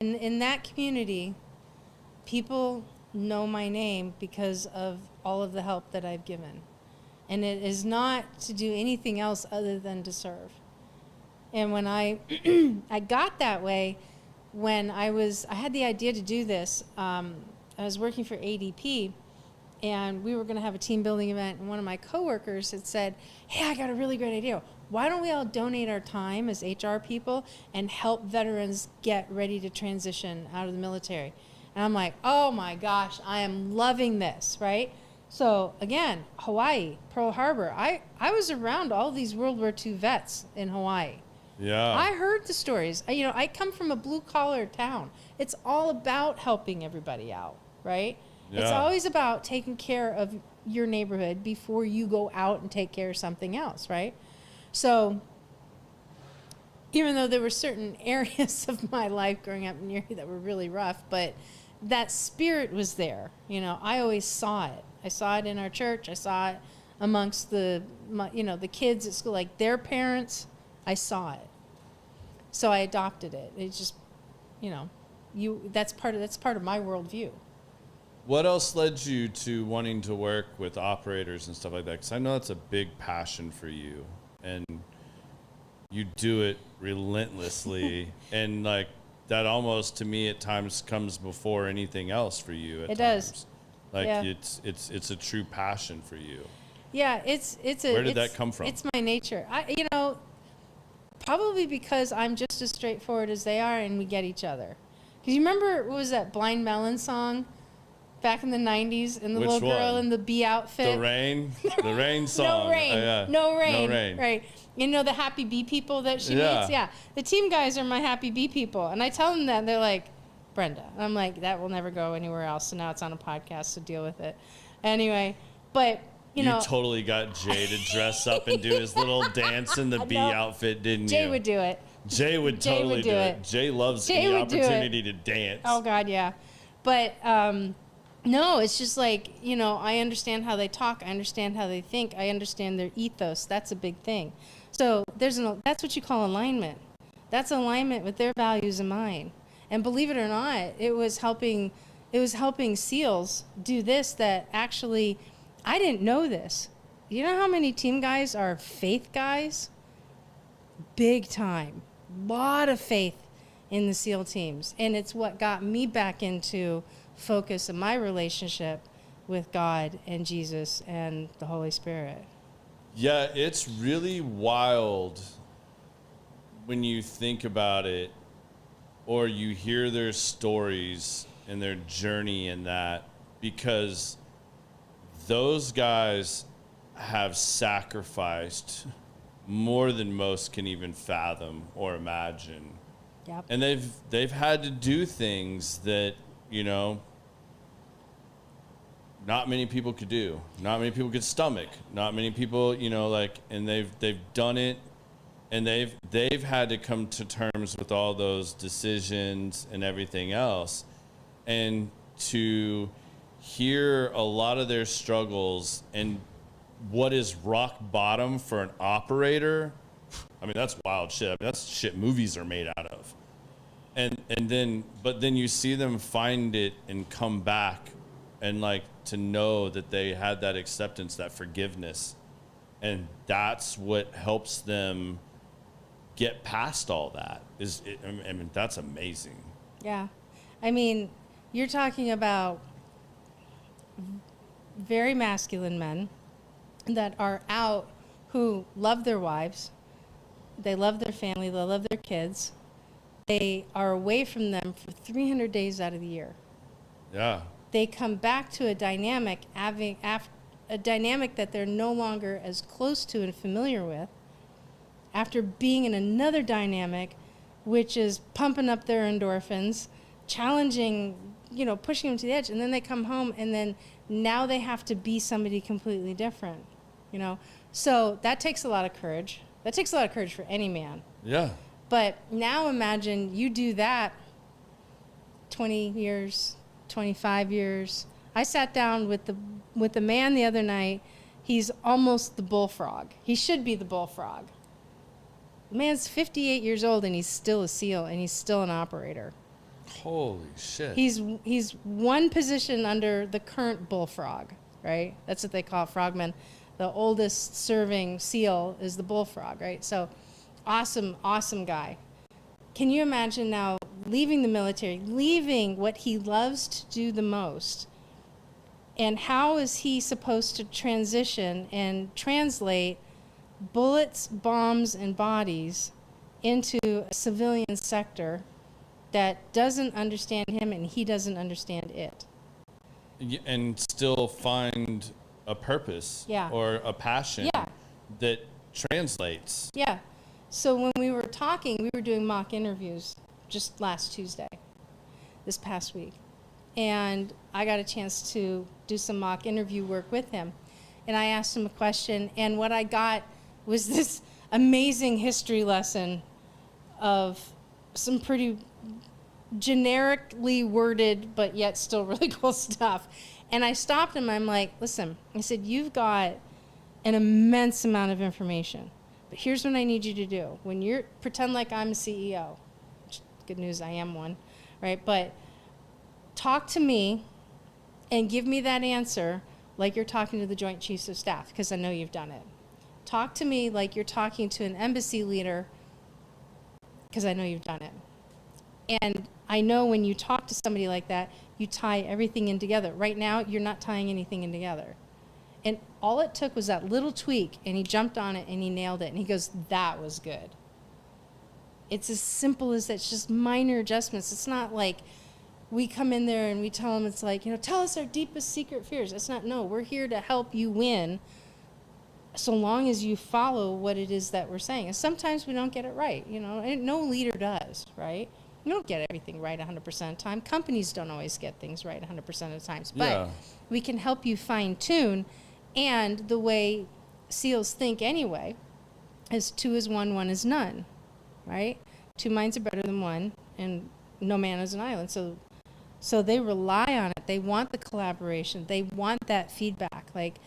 in that community, people know my name because of all of the help that I've given. And it is not to do anything else other than to serve. And when I I got that way when I had the idea to do this. I was working for ADP, and we were going to have a team building event, and one of my coworkers had said, hey, I got a really great idea. Why don't we all donate our time as HR people and help veterans get ready to transition out of the military? And I'm like, oh my gosh, I am loving this, right? So again, Hawaii, Pearl Harbor. I was around all these World War II vets in Hawaii. Yeah. I heard the stories. I come from a blue-collar town. It's all about helping everybody out, right? Yeah. It's always about taking care of your neighborhood before you go out and take care of something else, right? So even though there were certain areas of my life growing up in Erie that were really rough, but that spirit was there. I always saw it. I saw it in our church. I saw it amongst the kids at school, like their parents. I saw it. So I adopted it. It's just, that's part of my worldview. What else led you to wanting to work with operators and stuff like that? Because I know it's a big passion for you, and you do it relentlessly, and like that almost to me at times comes before anything else for you. It times. Does. Like yeah. It's a true passion for you. Yeah, it's a. Where did that come from? It's my nature. Probably because I'm just as straightforward as they are, and we get each other. Because you remember, what was that Blind Melon song back in the 90s, and the Which little girl one? in the bee outfit? The rain song. No rain. Oh, yeah. No rain. No rain. Right. The happy bee people that she Yeah. meets? Yeah. The team guys are my happy bee people. And I tell them that, and they're like, Brenda. And I'm like, that will never go anywhere else. So now it's on a podcast, so deal with it. Anyway, but... You totally got Jay to dress up and do his little dance in the bee outfit, didn't you? Jay would do it. Jay would totally do it. Jay loves the opportunity to dance. Oh, God, yeah. But, no, it's just like, I understand how they talk. I understand how they think. I understand their ethos. That's a big thing. So that's what you call alignment. That's alignment with their values and mine. And believe it or not, it was helping SEALs do this that actually... I didn't know this. You know how many team guys are faith guys? Big time. Lot of faith in the SEAL teams. And it's what got me back into focus in my relationship with God and Jesus and the Holy Spirit. Yeah, it's really wild when you think about it, or you hear their stories and their journey in that, because those guys have sacrificed more than most can even fathom or imagine. Yep. And they've had to do things that, not many people could do. Not many people could stomach. Not many people, and they've done it, and they've had to come to terms with all those decisions and everything else. And to hear a lot of their struggles and what is rock bottom for an operator, I mean, that's wild shit. I mean, that's shit movies are made out of. But then you see them find it and come back, and like to know that they had that acceptance, that forgiveness, and that's what helps them get past all that. I mean, that's amazing. Yeah. I mean, you're talking about very masculine men that are out, who love their wives, they love their family, they love their kids, they are away from them for 300 days out of the year. Yeah. They come back to a dynamic, a dynamic that they're no longer as close to and familiar with, after being in another dynamic, which is pumping up their endorphins, challenging, pushing them to the edge, and then they come home, and then now they have to be somebody completely different, So that takes a lot of courage. That takes a lot of courage for any man. Yeah. But now imagine you do that 20 years, 25 years. I sat down with the man the other night. He's almost the bullfrog. He should be the bullfrog. The man's 58 years old, and he's still a SEAL, and he's still an operator. Holy shit. He's one position under the current bullfrog, right? That's what they call frogmen. The oldest serving seal is the bullfrog, right? So awesome, awesome guy. Can you imagine now leaving the military, leaving what he loves to do the most? And how is he supposed to transition and translate bullets, bombs, and bodies into a civilian sector that doesn't understand him and he doesn't understand it? And still find a purpose or a passion that translates. Yeah. So when we were talking, we were doing mock interviews just last Tuesday, this past week. And I got a chance to do some mock interview work with him. And I asked him a question, and what I got was this amazing history lesson of some pretty generically worded, but yet still really cool stuff. And I stopped him, I'm like, listen, I said, you've got an immense amount of information. But here's what I need you to do. When you're, pretend like I'm a CEO, which, good news, I am one, right? But talk to me and give me that answer like you're talking to the Joint Chiefs of Staff, because I know you've done it. Talk to me like you're talking to an embassy leader, because I know you've done it. And I know when you talk to somebody like that, you tie everything in together. Right now, you're not tying anything in together. And all it took was that little tweak, and he jumped on it, and he nailed it. And he goes, that was good. It's as simple as that. It's just minor adjustments. It's not like we come in there and we tell them, it's like, tell us our deepest secret fears. It's not, no, we're here to help you win so long as you follow what it is that we're saying. And sometimes we don't get it right, and no leader does, right? You don't get everything right 100% of the time. Companies don't always get things right 100% of the times. But we can help you fine-tune. And the way SEALs think anyway is 2 is 1, 1 is none, right? 2 minds are better than 1, and no man is an island. So they rely on it. They want the collaboration. They want that feedback. Like,